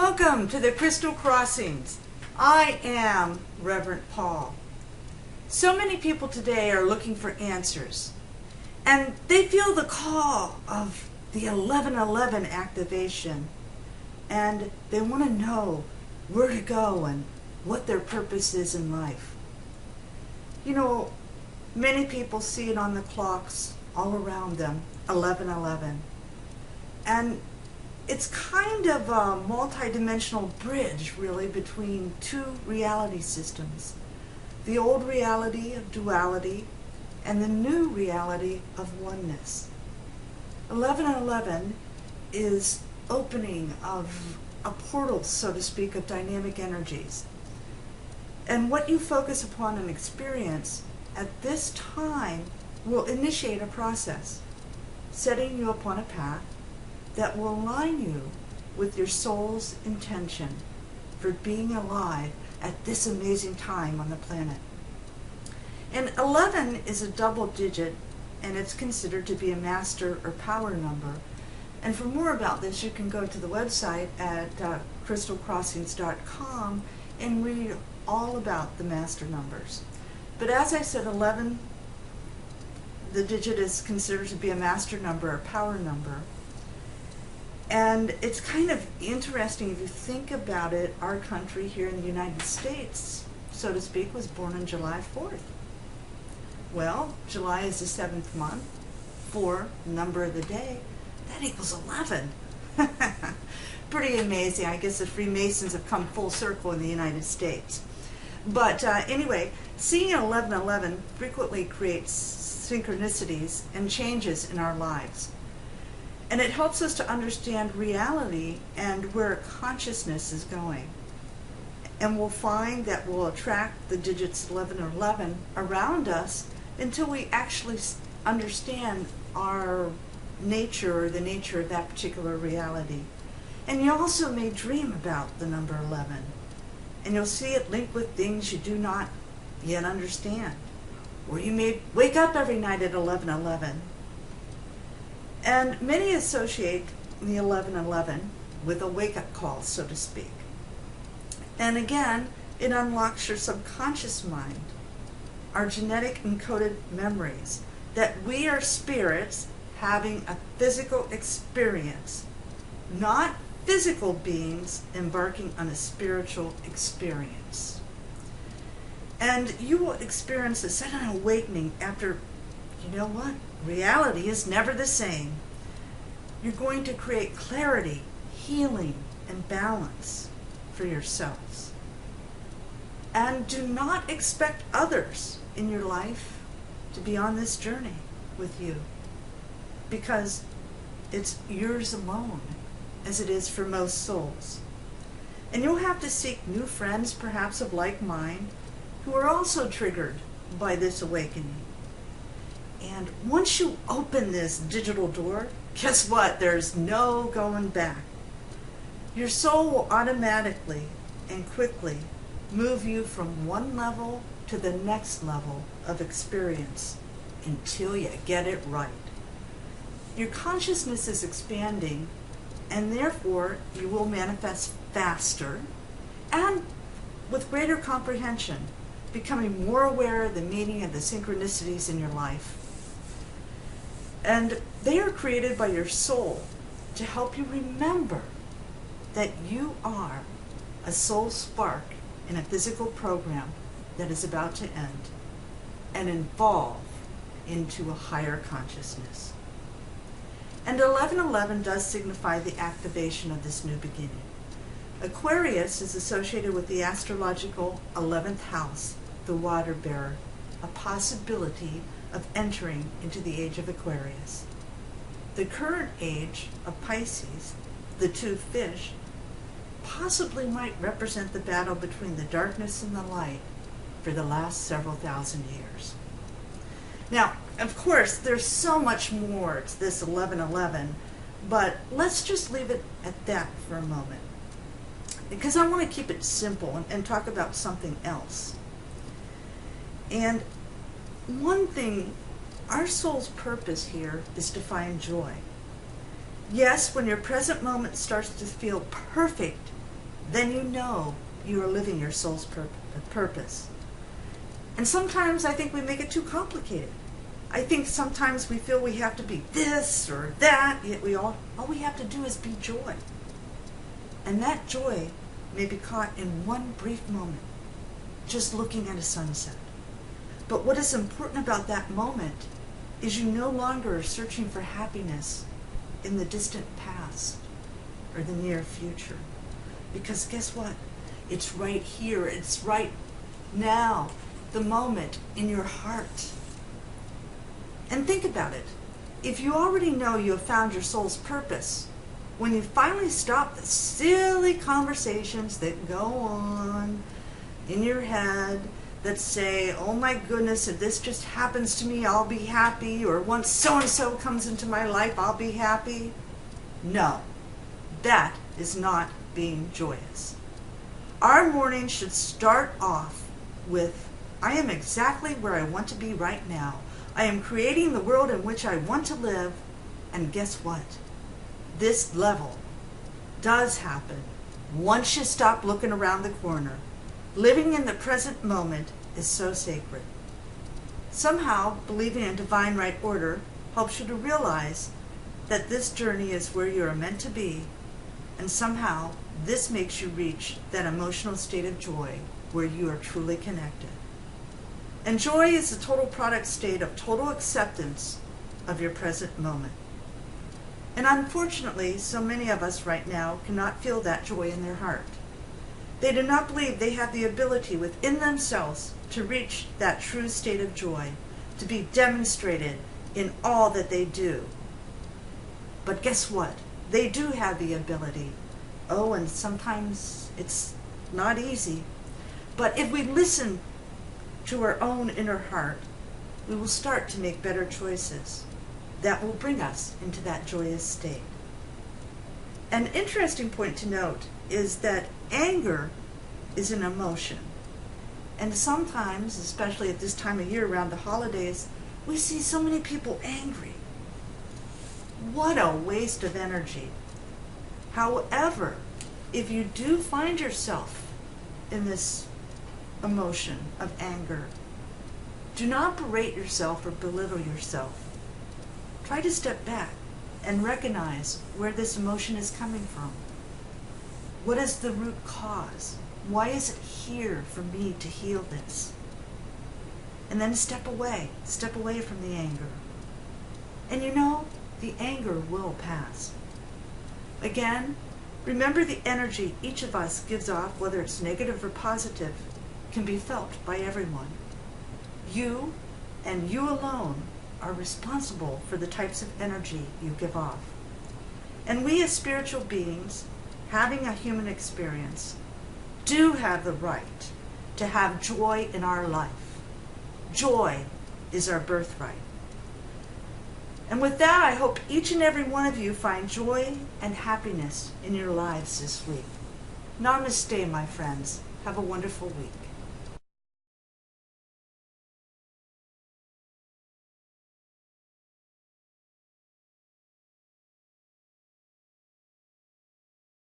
Welcome to the Crystal Crossings. I am Reverend Paul. So many people today are looking for answers, and they feel the call of the 1111 activation, and they want to know where to go and what their purpose is in life. You know, many people see it on the clocks all around them, 1111. And it's kind of a multi-dimensional bridge, really, between two reality systems. The old reality of duality and the new reality of oneness. 1111 is opening of a portal, so to speak, of dynamic energies. And what you focus upon and experience at this time will initiate a process, setting you upon a path that will align you with your soul's intention for being alive at this amazing time on the planet. And 11 is a double digit, and it's considered to be a master or power number. And for more about this, you can go to the website at crystalcrossings.com and read all about the master numbers. But as I said, 11, the digit, is considered to be a master number or power number. And it's kind of interesting if you think about it. Our country here in the United States, so to speak, was born on July 4th. Well, July is the 7th month, 4, number of the day, that equals 11. Pretty amazing. I guess the Freemasons have come full circle in the United States. But anyway, seeing 1111 frequently creates synchronicities and changes in our lives. And it helps us to understand reality and where consciousness is going. And we'll find that we'll attract the digits 11 or 11 around us until we actually understand our nature or the nature of that particular reality. And you also may dream about the number 11. And you'll see it linked with things you do not yet understand. Or you may wake up every night at 11:11. And many associate the 11:11 with a wake-up call, so to speak. And again, it unlocks your subconscious mind, our genetic encoded memories, that we are spirits having a physical experience, not physical beings embarking on a spiritual experience. And you will experience a sudden awakening after, you know what? Reality is never the same. You're going to create clarity, healing, and balance for yourselves. And do not expect others in your life to be on this journey with you, because it's yours alone, as it is for most souls. And you'll have to seek new friends, perhaps of like mind, who are also triggered by this awakening. And once you open this digital door, guess what? There's no going back. Your soul will automatically and quickly move you from one level to the next level of experience until you get it right. Your consciousness is expanding, and therefore you will manifest faster and with greater comprehension, becoming more aware of the meaning of the synchronicities in your life. And they are created by your soul to help you remember that you are a soul spark in a physical program that is about to end and evolve into a higher consciousness. And 1111 does signify the activation of this new beginning. Aquarius is associated with the astrological 11th house, the water bearer, a possibility of entering into the age of Aquarius. The current age of Pisces, the 2 fish, possibly might represent the battle between the darkness and the light for the last several thousand years. Now, of course, there's so much more to this 1111, but let's just leave it at that for a moment, because I want to keep it simple and talk about something else. And one thing, our soul's purpose here is to find joy. Yes, when your present moment starts to feel perfect then you know you are living your soul's purpose. And sometimes I think we make it too complicated. I think sometimes we feel we have to be this or that, yet all we have to do is be joy. And that joy may be caught in one brief moment, just looking at a sunset. But what is important about that moment is you no longer are searching for happiness in the distant past or the near future. Because guess what? It's right here. It's right now, the moment in your heart. And think about it. If you already know you have found your soul's purpose, when you finally stop the silly conversations that go on in your head that say, oh my goodness, if this just happens to me, I'll be happy, or once so-and-so comes into my life, I'll be happy. No, that is not being joyous. Our morning should start off with, I am exactly where I want to be right now. I am creating the world in which I want to live, and guess what? This level does happen once you stop looking around the corner. Living in the present moment is so sacred. Somehow, believing in divine right order helps you to realize that this journey is where you are meant to be, and somehow this makes you reach that emotional state of joy where you are truly connected. And joy is the total product state of total acceptance of your present moment. And unfortunately, so many of us right now cannot feel that joy in their heart. They do not believe they have the ability within themselves to reach that true state of joy, to be demonstrated in all that they do. But guess what? They do have the ability. Oh, and sometimes it's not easy. But if we listen to our own inner heart, we will start to make better choices that will bring us into that joyous state. An interesting point to note is that anger is an emotion. And sometimes, especially at this time of year around the holidays, we see so many people angry. What a waste of energy. However, if you do find yourself in this emotion of anger, do not berate yourself or belittle yourself. Try to step back and recognize where this emotion is coming from. What is the root cause? Why is it here for me to heal this? And then step away from the anger. And you know, the anger will pass. Again, remember the energy each of us gives off, whether it's negative or positive, can be felt by everyone. You, and you alone, are responsible for the types of energy you give off. And we as spiritual beings, having a human experience, do have the right to have joy in our life. Joy is our birthright. And with that, I hope each and every one of you find joy and happiness in your lives this week. Namaste, my friends. Have a wonderful week.